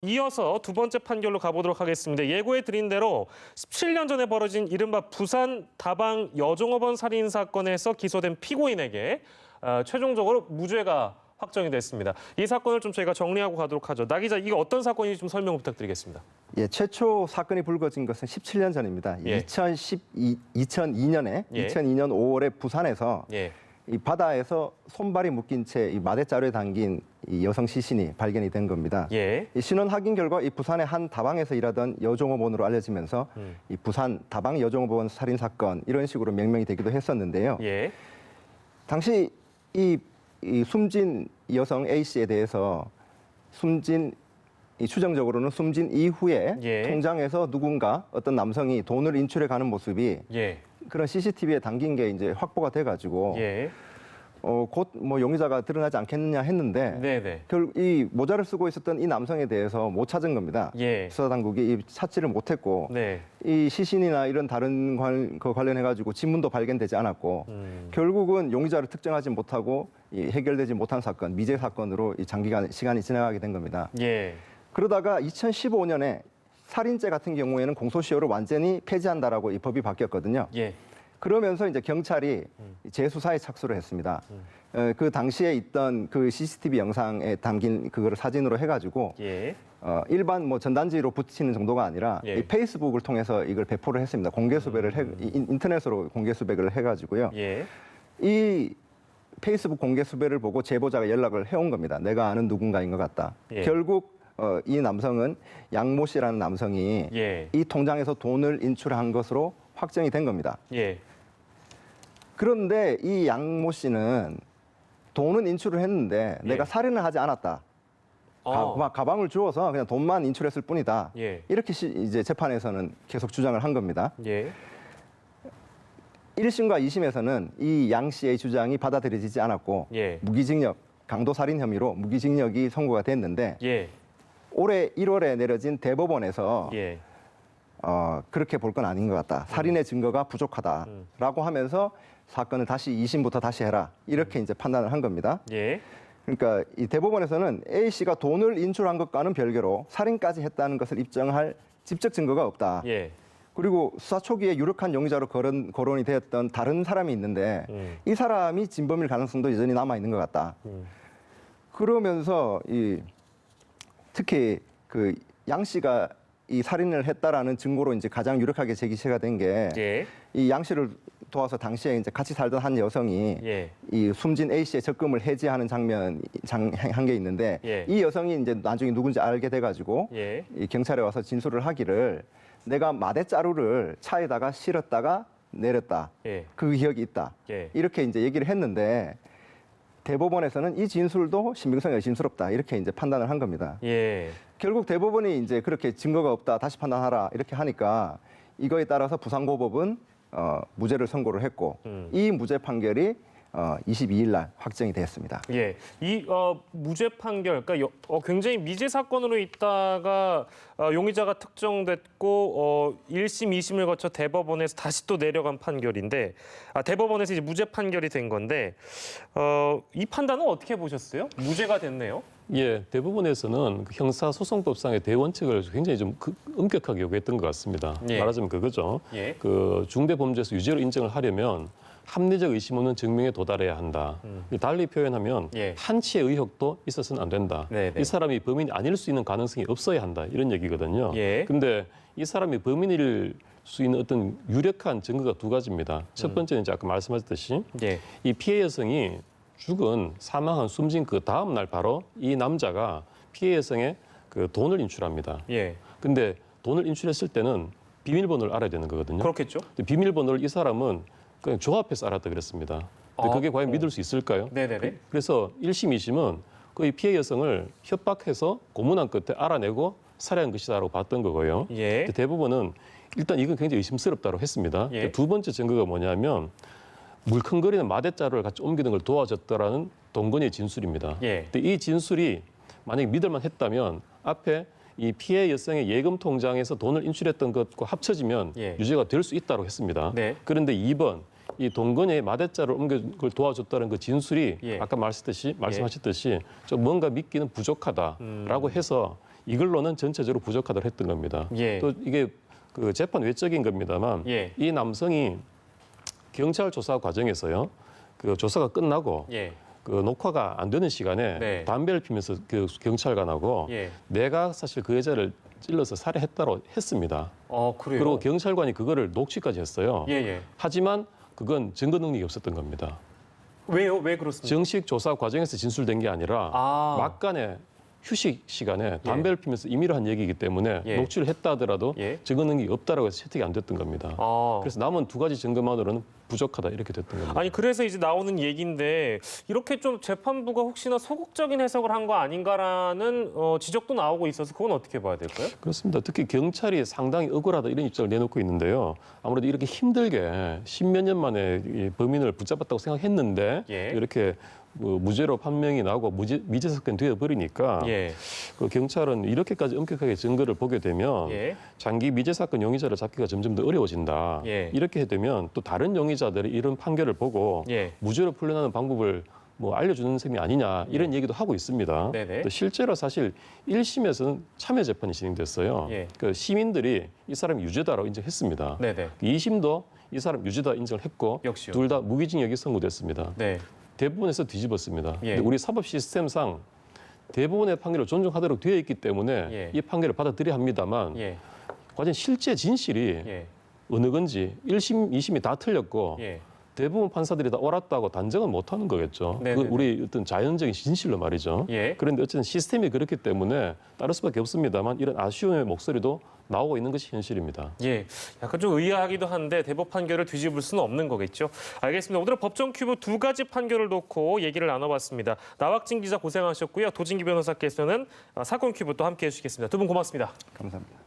이어서 두 번째 판결로 가보도록 하겠습니다. 예고해 드린 대로 17년 전에 벌어진 이른바 부산 다방 여종업원 살인 사건에서 기소된 피고인에게 최종적으로 무죄가 확정이 됐습니다. 이 사건을 좀 저희가 정리하고 가도록 하죠. 나 기자, 이게 어떤 사건인지 좀 설명 부탁드리겠습니다. 예, 최초 사건이 불거진 것은 17년 전입니다. 예. 2002년에 예. 2002년 5월에 부산에서 예. 이 바다에서 손발이 묶인 채 이 마대자루에 담긴 이 여성 시신이 발견이 된 겁니다. 예. 이 신원 확인 결과 이 부산의 한 다방에서 일하던 여종업원으로 알려지면서 이 부산 다방 여종업원 살인 사건 이런 식으로 명명이 되기도 했었는데요. 예. 당시 이 숨진 여성 A 씨에 대해서 추정적으로는 숨진 이후에 예. 통장에서 누군가 어떤 남성이 돈을 인출해 가는 모습이 예. 그런 CCTV에 담긴 게 이제 확보가 돼가지고 예. 곧 뭐 용의자가 드러나지 않겠느냐 했는데 네네. 결국 이 모자를 쓰고 있었던 이 남성에 대해서 못 찾은 겁니다. 예. 수사 당국이 찾지를 못했고 네. 이 시신이나 이런 다른 관련해 가지고 지문도 발견되지 않았고 결국은 용의자를 특정하지 못하고 해결되지 못한 사건, 미제 사건으로 장기간 시간이 지나가게 된 겁니다. 예. 그러다가 2015년에 살인죄 같은 경우에는 공소시효를 완전히 폐지한다라고 이 법이 바뀌었거든요. 예. 그러면서 이제 경찰이 재수사에 착수를 했습니다. 그 당시에 있던 그 CCTV 영상에 담긴 그거를 사진으로 해가지고 예. 일반 뭐 전단지로 붙이는 정도가 아니라 예. 이 페이스북을 통해서 이걸 배포를 했습니다. 공개 수배를 인터넷으로 공개 수배를 해가지고요. 예. 이 페이스북 공개 수배를 보고 제보자가 연락을 해온 겁니다. 내가 아는 누군가인 것 같다. 예. 결국 이 남성은 양모 씨라는 남성이 예. 이 통장에서 돈을 인출한 것으로 확정이 된 겁니다. 예. 그런데 이 양모 씨는 돈은 인출을 했는데 예. 내가 살인을 하지 않았다. 가방을 주워서 그냥 돈만 인출했을 뿐이다. 예. 이렇게 이제 재판에서는 계속 주장을 한 겁니다. 예. 1심과 2심에서는 이 양 씨의 주장이 받아들여지지 않았고 예. 무기징역, 강도살인 혐의로 무기징역이 선고가 됐는데 예. 올해 1월에 내려진 대법원에서 예. 그렇게 볼 건 아닌 것 같다. 살인의 증거가 부족하다라고 하면서 사건을 다시 2심부터 다시 해라. 이렇게 이제 판단을 한 겁니다. 예. 그러니까 이 대법원에서는 A 씨가 돈을 인출한 것과는 별개로 살인까지 했다는 것을 입증할 직접 증거가 없다. 예. 그리고 수사 초기에 유력한 용의자로 거론이 되었던 다른 사람이 있는데 이 사람이 진범일 가능성도 여전히 남아 있는 것 같다. 그러면서 특히 그 양 씨가 이 살인을 했다라는 증거로 이제 가장 유력하게 제기체가 된 게 이 예. 양 씨를 도와서 당시에 이제 같이 살던 한 여성이 예. 이 숨진 A 씨의 적금을 해지하는 한 게 있는데 예. 이 여성이 이제 나중에 누군지 알게 돼가지고 예. 이 경찰에 와서 진술을 하기를 내가 마대자루를 차에다가 실었다가 내렸다. 예. 그 기억이 있다. 예. 이렇게 이제 얘기를 했는데 대법원에서는 이 진술도 신빙성이 의심스럽다. 이렇게 이제 판단을 한 겁니다. 예. 결국 대법원이 이제 그렇게 증거가 없다. 다시 판단하라. 이렇게 하니까 이거에 따라서 부산고법은 무죄를 선고를 했고 이 무죄 판결이 22일 날 확정이 되었습니다. 예, 이 무죄 판결, 그러니까 굉장히 미제 사건으로 있다가 용의자가 특정됐고 1심, 2심을 거쳐 대법원에서 다시 또 내려간 판결인데 대법원에서 이제 무죄 판결이 된 건데 이 판단은 어떻게 보셨어요? 무죄가 됐네요. 예, 대부분에서는 그 형사소송법상의 대원칙을 굉장히 좀 엄격하게 요구했던 것 같습니다. 예. 말하자면 그거죠. 예. 그 중대범죄에서 유죄로 인정을 하려면 합리적 의심 없는 증명에 도달해야 한다. 달리 표현하면 예. 한치의 의혹도 있어서는 안 된다. 네네. 이 사람이 범인이 아닐 수 있는 가능성이 없어야 한다. 이런 얘기거든요. 예. 근데 이 사람이 범인일 수 있는 어떤 유력한 증거가 두 가지입니다. 첫 번째는 이제 아까 말씀하셨듯이 예. 이 피해 여성이 사망한 숨진 그 다음 날 바로 이 남자가 피해 여성의 그 돈을 인출합니다. 예. 근데 돈을 인출했을 때는 비밀번호를 알아야 되는 거거든요. 그렇겠죠. 근데 비밀번호를 이 사람은 그냥 조합해서 알았다 그랬습니다. 근데 그게 과연 믿을 수 있을까요? 네네네. 그래서 1심, 2심은 그 피해 여성을 협박해서 고문한 끝에 알아내고 살해한 것이다라고 봤던 거고요. 예. 근데 대부분은 일단 이건 굉장히 의심스럽다고 했습니다. 예. 두 번째 증거가 뭐냐면 물컹거리는 마대자루를 같이 옮기는 걸 도와줬다라는 동건의 진술입니다. 예. 근데 이 진술이 만약에 믿을만 했다면 앞에 이 피해 여성의 예금 통장에서 돈을 인출했던 것과 합쳐지면 예. 유죄가 될 수 있다고 했습니다. 네. 그런데 2번 이 동건의 마대자를 옮긴 걸 도와줬다는 그 진술이 예. 아까 말씀하셨듯이 좀 뭔가 믿기는 부족하다라고 해서 이걸로는 전체적으로 부족하다고 했던 겁니다. 예. 또 이게 그 재판 외적인 겁니다만 예. 이 남성이 경찰 조사 과정에서요. 그 조사가 끝나고 예. 그 녹화가 안 되는 시간에 네. 담배를 피면서 그 경찰관하고 예. 내가 사실 그 여자를 찔러서 살해했다고 했습니다. 그래요. 그리고 경찰관이 그거를 녹취까지 했어요. 예, 예. 하지만 그건 증거 능력이 없었던 겁니다. 왜요? 왜 그렇습니까? 정식 조사 과정에서 진술된 게 아니라 막간에 휴식 시간에 담배를 피면서 임의로 한 얘기이기 때문에 예. 녹취를 했다 하더라도 예. 증거 능력이 없다라고 해서 채택이 안 됐던 겁니다. 그래서 남은 두 가지 증거만으로는 부족하다 이렇게 됐던 겁니다. 아니 그래서 이제 나오는 얘기인데 이렇게 좀 재판부가 혹시나 소극적인 해석을 한 거 아닌가라는 지적도 나오고 있어서 그건 어떻게 봐야 될까요? 그렇습니다. 특히 경찰이 상당히 억울하다 이런 입장을 내놓고 있는데요. 아무래도 이렇게 힘들게 십몇 년 만에 이 범인을 붙잡았다고 생각했는데 예. 이렇게 무죄로 판명이 나고 미제 사건이 되어버리니까 예. 그 경찰은 이렇게까지 엄격하게 증거를 보게 되면 예. 장기 미제 사건 용의자를 잡기가 점점 더 어려워진다. 예. 이렇게 되면 또 다른 용의자들이 이런 판결을 보고 예. 무죄로 풀려나는 방법을 뭐 알려주는 셈이 아니냐 이런 얘기도 하고 있습니다. 네네. 또 실제로 사실 1심에서는 참여 재판이 진행됐어요. 예. 그 시민들이 이 사람이 유죄다라고 인정했습니다. 네네. 2심도 이 사람 유죄다 인정을 했고 역시요. 둘 다 무기징역이 선고됐습니다. 네. 대부분에서 뒤집었습니다. 예. 근데 우리 사법 시스템상 대부분의 판결을 존중하도록 되어 있기 때문에 예. 이 판결을 받아들여야 합니다만 예. 과연 실제 진실이 예. 어느 건지 1심, 2심이 다 틀렸고 예. 대부분 판사들이 다 옳았다고 단정은 못하는 거겠죠. 네네네. 그 우리 어떤 자연적인 진실로 말이죠. 예. 그런데 어쨌든 시스템이 그렇기 때문에 따를 수밖에 없습니다만 이런 아쉬움의 목소리도 나오고 있는 것이 현실입니다. 예, 약간 좀 의아하기도 한데 대법 판결을 뒤집을 수는 없는 거겠죠. 알겠습니다. 오늘은 법정 큐브 두 가지 판결을 놓고 얘기를 나눠봤습니다. 나왁진 기자 고생하셨고요. 도진기 변호사께서는 사건 큐브 또 함께해 주시겠습니다. 두 분 고맙습니다. 감사합니다.